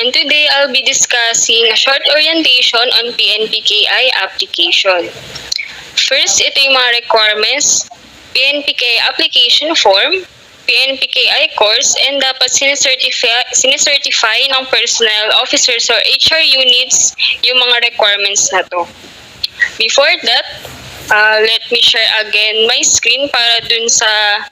and today I'll be discussing a short orientation on PNPKI application. First, ito yung mga requirements, PNPKI application form, PNPKI course, and dapat sinicertify ng personnel officers or HR units yung mga requirements na to. Before that, let me share again my screen para dun sa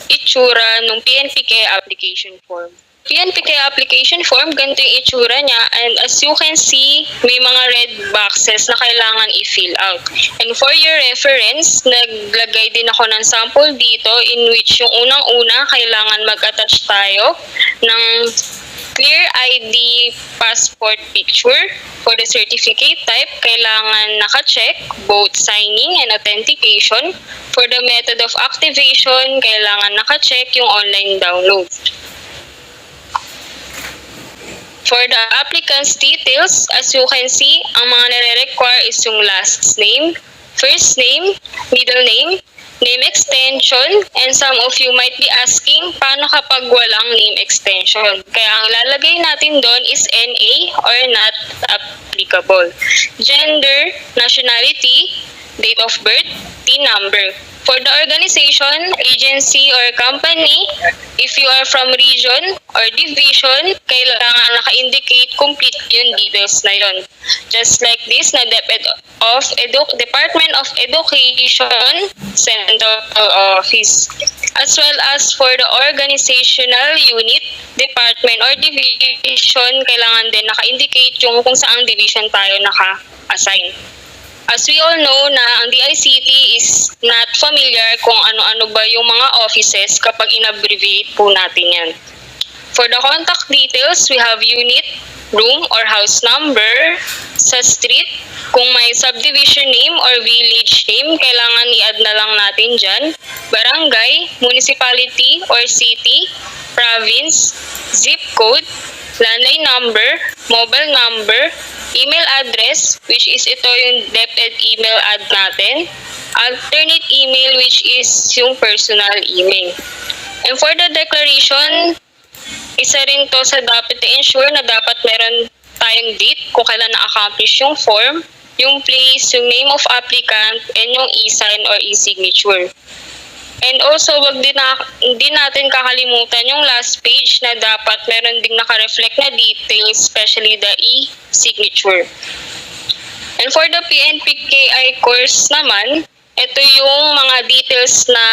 itsura ng PNPKI application form. PNPKI application form, ganito yung itsura niya, and as you can see, may mga red boxes na kailangan i-fill out. And for your reference, naglagay din ako ng sample dito in which yung unang-una, kailangan mag-attach tayo ng clear ID passport picture. For the certificate type, kailangan naka-check both signing and authentication. For the method of activation, kailangan naka-check yung online download. For the applicant's details, as you can see, ang mga nare-require is yung last name, first name, middle name, name extension, and some of you might be asking, paano kapag walang name extension? Kaya ang lalagay natin doon is NA or not applicable. Gender, nationality, date of birth, TIN number. For the organization, agency, or company, if you are from region or division, kailangan naka-indicate complete yung details na yun. Just like this, na Department of Education Central Office. As well as for the organizational unit, department, or division, kailangan din naka-indicate yung kung saang division tayo naka-assign. As we all know na ang DICT is not familiar kung ano-ano ba yung mga offices kapag in-abbreviate po natin yan. For the contact details, we have unit, room, or house number. Sa street, kung may subdivision name or village name, kailangan i-add na lang natin dyan. Barangay, municipality or city, province, zip code, landline number, mobile number, email address, which is ito yung DepEd email ad natin, alternate email, which is yung personal email. And for the declaration, isa rin to sa dapat i-ensure na dapat meron tayong date kung kailan na-accomplish yung form, yung place, yung name of applicant, and yung e-sign or e-signature. And also, wag din natin kakalimutan yung last page na dapat meron ding naka-reflect na details, especially the e-signature. And for the PNPKI course naman, ito yung mga details na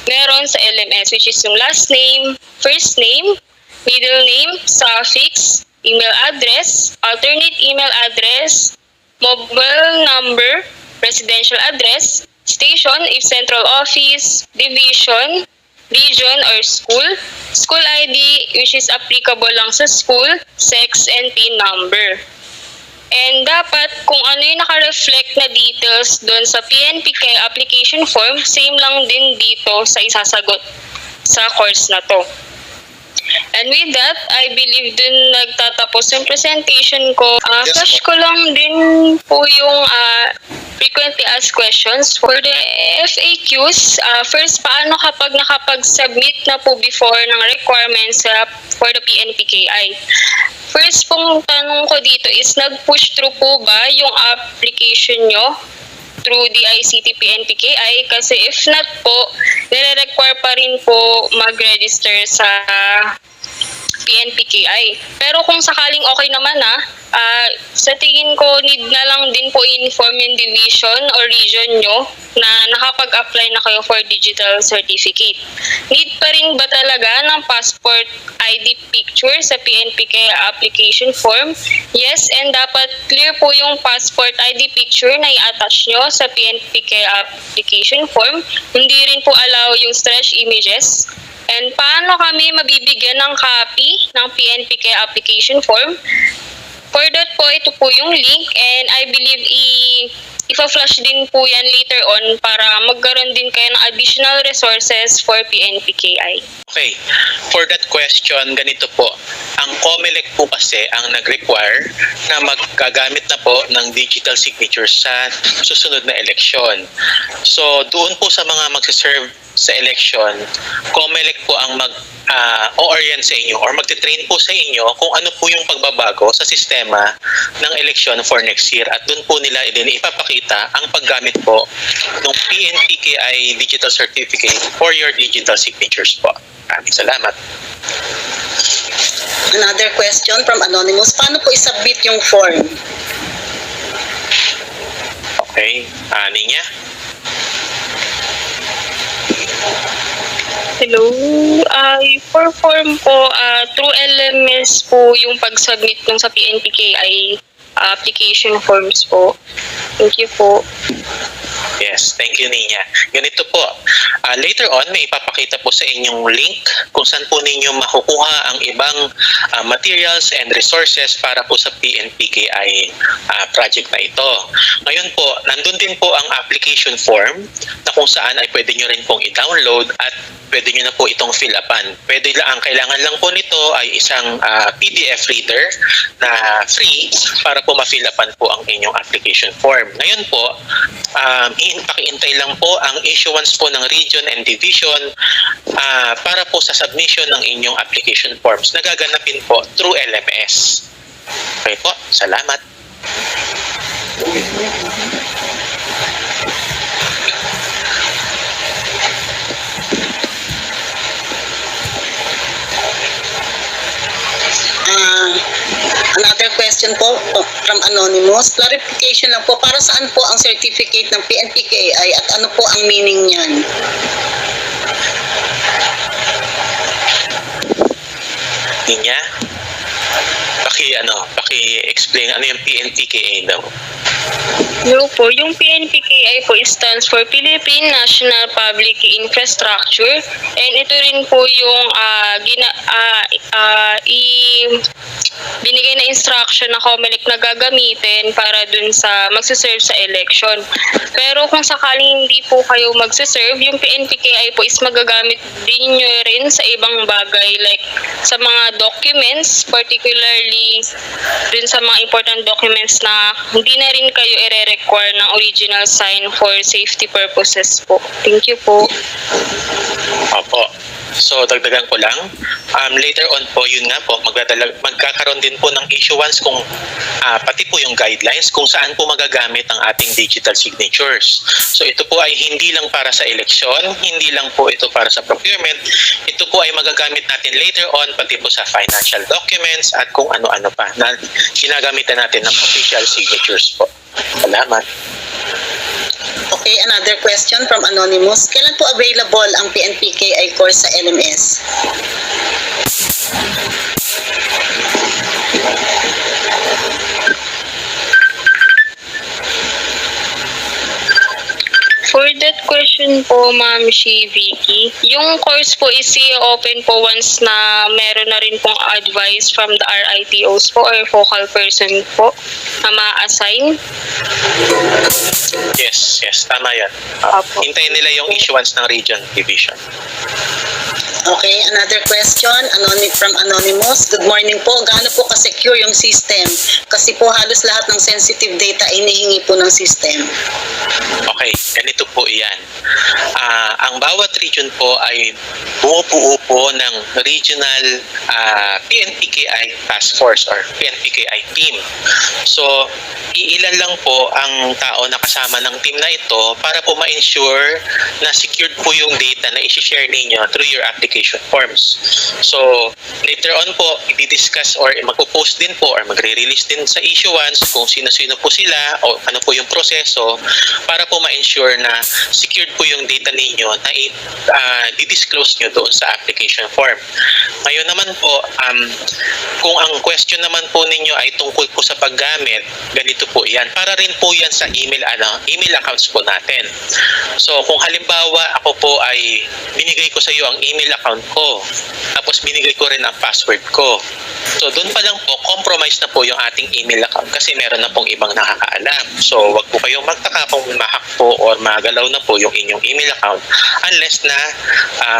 meron sa LMS, which is yung last name, first name, middle name, suffix, email address, alternate email address, mobile number, residential address, station if central office, division, region or school, school ID which is applicable lang sa school, sex and PIN number. And dapat kung ano yung naka-reflect na details doon sa PNPK application form, same lang din dito sa isasagot sa course na to. And with that, I believe dun nagtatapos yung presentation ko. Flash ko lang din po yung frequently asked questions. For the FAQs, first, paano kapag nakapag-submit na po before ng requirements for the PNPKI? First pong tanong ko dito is, nag-push through po ba yung application nyo through the ICT PNPKI? Kasi if not po, nire-require pa rin po mag-register sa PNPKI. Pero kung sakaling okay naman sa tingin ko, need na lang din po inform yung division or region nyo na nakapag-apply na kayo for digital certificate. Need pa rin ba talaga ng passport ID picture sa PNPKI application form? Yes, and dapat clear po yung passport ID picture na i-attach nyo sa PNPKI application form. Hindi rin po allow yung stretch images. And paano kami mabibigyan ng copy ng PNPKI application form? For that po, ito po yung link, and I believe ipa-flash din po yan later on para magkaroon din kayo ng additional resources for PNPKI. Okay, for that question, ganito po. Ang COMELEC po kasi ang nag-require na magkagamit na po ng digital signature sa susunod na eleksyon. So, doon po sa mga magsiserve sa election, COMELEC po ang o-orient sa inyo or magte-train po sa inyo kung ano po yung pagbabago sa sistema ng eleksyon for next year. At doon po nila din ipapakita ang paggamit po ng PNPKI Digital Certificate for your digital signatures po. Maraming salamat. Another question from Anonymous. Paano po isubmit yung form? Okay, Ninya? Hello. For form po, through LMS po yung pag-submit ng sa PNPKI application forms po. Thank you po. Yes, thank you, Ninya. Ganito po, later on may ipapakita po sa inyong link kung saan po ninyo makukuha ang ibang materials and resources para po sa PNPKI project na ito. Ngayon po, nandun din po ang application form na kung saan ay pwede nyo rin pong i-download at pwede nyo na po itong fill upan. Pwede lang, ang kailangan lang po nito ay isang PDF reader na free para po ma-fill upan po ang inyong application form. Ngayon po, pakiintay lang po ang issuance po ng region and division para po sa submission ng inyong application forms na gaganapin po through LMS. Okay po, salamat. Another question po from Anonymous. Clarification lang po, para saan po ang certificate ng PNPKI at ano po ang meaning niyan? Ninya? Paki-explain ano yung PNPKI daw. No po, yung PNPKI po stands for Philippine National Public Infrastructure, and ito rin po yung binigay na instruction na COMELEC na gagamitin para dun sa magsiserve sa election. Pero kung sakaling hindi po kayo magsiserve, yung PNPKI po is magagamit din nyo rin sa ibang bagay, like sa mga documents, particularly dun sa mga important documents na hindi na rin kayo i-require ng original sign for safety purposes po. Thank you po. Opo. So, dagdagan ko lang. Later on po, yun nga po, magkakaroon din po ng issuance kung pati po yung guidelines kung saan po magagamit ang ating digital signatures. So, ito po ay hindi lang para sa eleksyon, hindi lang po ito para sa procurement. Ito po ay magagamit natin later on pati po sa financial documents at kung ano-ano pa na ginagamitan natin ng official signatures po. Salamat. Okay, another question from Anonymous. Kailan po available ang PNPKI course sa LMS? For that question po, Ma'am Vicky, yung course po is i-open po once na meron na rin pong advice from the RITOs po or focal person po na ma-assign. Yes, tama yan. Apo. Hintayin nila yung issuance ng region division. Okay, another question from Anonymous. Good morning po. Gaano po ka-secure yung system? Kasi po halos lahat ng sensitive data ay inihingi po ng system. Okay, ganito po yan. Ang bawat region po ay bumubuo po ng regional PNPKI task force or PNPKI team. So, iilan lang po ang tao na kasama ng team na ito para po ma-ensure na secured po yung data na i-share ninyo through your application forms. So, later on po, i-discuss or magpo-post din po or magre-release din sa issuance kung sino-sino po sila o ano po yung proseso para po ma-ensure na secured po yung data ninyo na i-disclose nyo doon sa application form. Ngayon naman po, kung ang question naman po ninyo ay tungkol po sa paggamit, ganito po yan. Para rin po yan sa email accounts po natin. So, kung halimbawa ako po ay binigay ko sa iyo ang email account ko, tapos binigay ko rin ang password ko. So, doon pa lang po, compromise na po yung ating email account kasi meron na pong ibang nakakaalam. So, wag po kayong magtaka kung ma-hack po or magalaw na po yung inyong email account unless na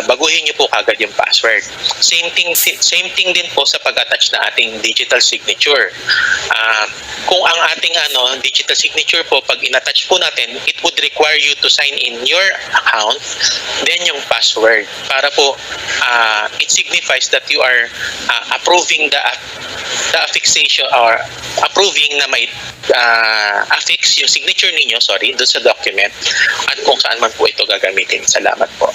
baguhin nyo po kagad yung password. Same thing din po sa pag-attach na ating digital signature. kung ang ating digital signature po, pag in-attach po natin, it would require you to sign in your account, then yung password. Para po, it signifies that you are approving the affixation or approving na may affix yung signature ninyo, doon sa document at kung saan man po ito gagamitin. Salamat po.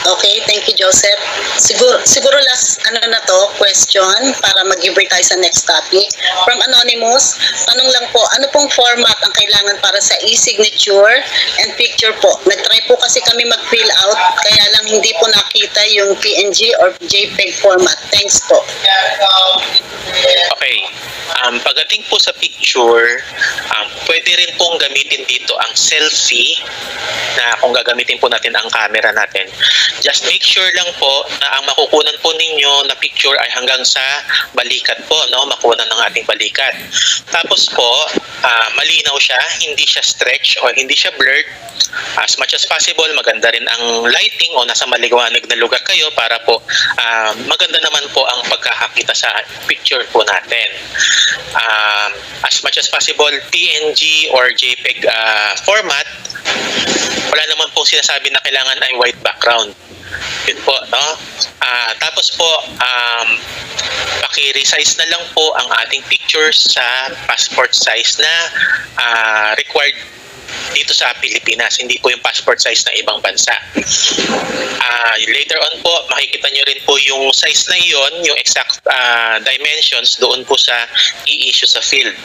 Okay, thank you, Joseph. Siguro last question para mag-give tayo sa next topic. From Anonymous, tanong lang po, ano pong format ang kailangan para sa e-signature and picture po? Nag-try po kasi kami mag-fill out, kaya lang hindi po nakita yung PNG or JPEG format. Thanks po. Okay. Pagdating po sa picture, pwede rin pong gamitin dito ang selfie na kung gagamitin po natin ang camera natin. Just make sure lang po na ang makukunan po ninyo na picture ay hanggang sa balikat po, makunan ng ating balikat. Tapos po, malinaw siya, hindi siya stretch o hindi siya blurred. As much as possible, maganda rin ang lighting o nasa maliwanag na lugar kayo para po maganda naman po ang pagkakakita sa picture po natin. As much as possible, PNG or JPEG format, wala naman po sinasabi na kailangan ay white background. Yun po, tapos po, paki-resize na lang po ang ating pictures sa passport size na required dito sa Pilipinas, hindi po yung passport size ng ibang bansa. Later on po, makikita nyo rin po yung size na iyon, yung exact dimensions doon po sa i-issue sa field.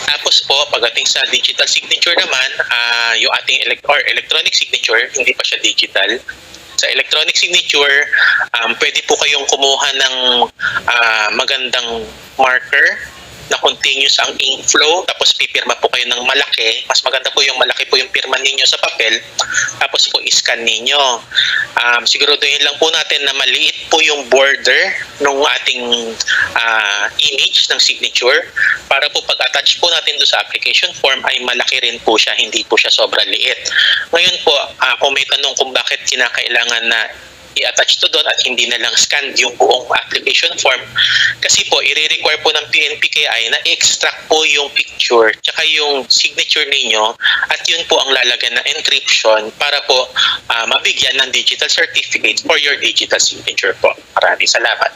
Tapos po, pagdating sa digital signature naman, yung ating electronic signature, hindi pa siya digital. Sa electronic signature, pwede po kayong kumuha ng magandang marker na continuous ang ink flow, tapos pipirma po kayo ng malaki. Mas maganda po yung malaki po yung pirma ninyo sa papel, tapos po iscan ninyo. Siguraduhin lang po natin na maliit po yung border ng ating image ng signature para po pag-attach po natin doon sa application form ay malaki rin po siya, hindi po siya sobrang liit. Ngayon po, kung may tanong kung bakit kinakailangan na i-attach to doon at hindi na lang scanned yung buong application form, kasi po i-require po ng PNPKI na i-extract po yung picture tsaka yung signature ninyo at yun po ang lalagyan ng encryption para po mabigyan ng digital certificate for your digital signature po. Maraming salamat.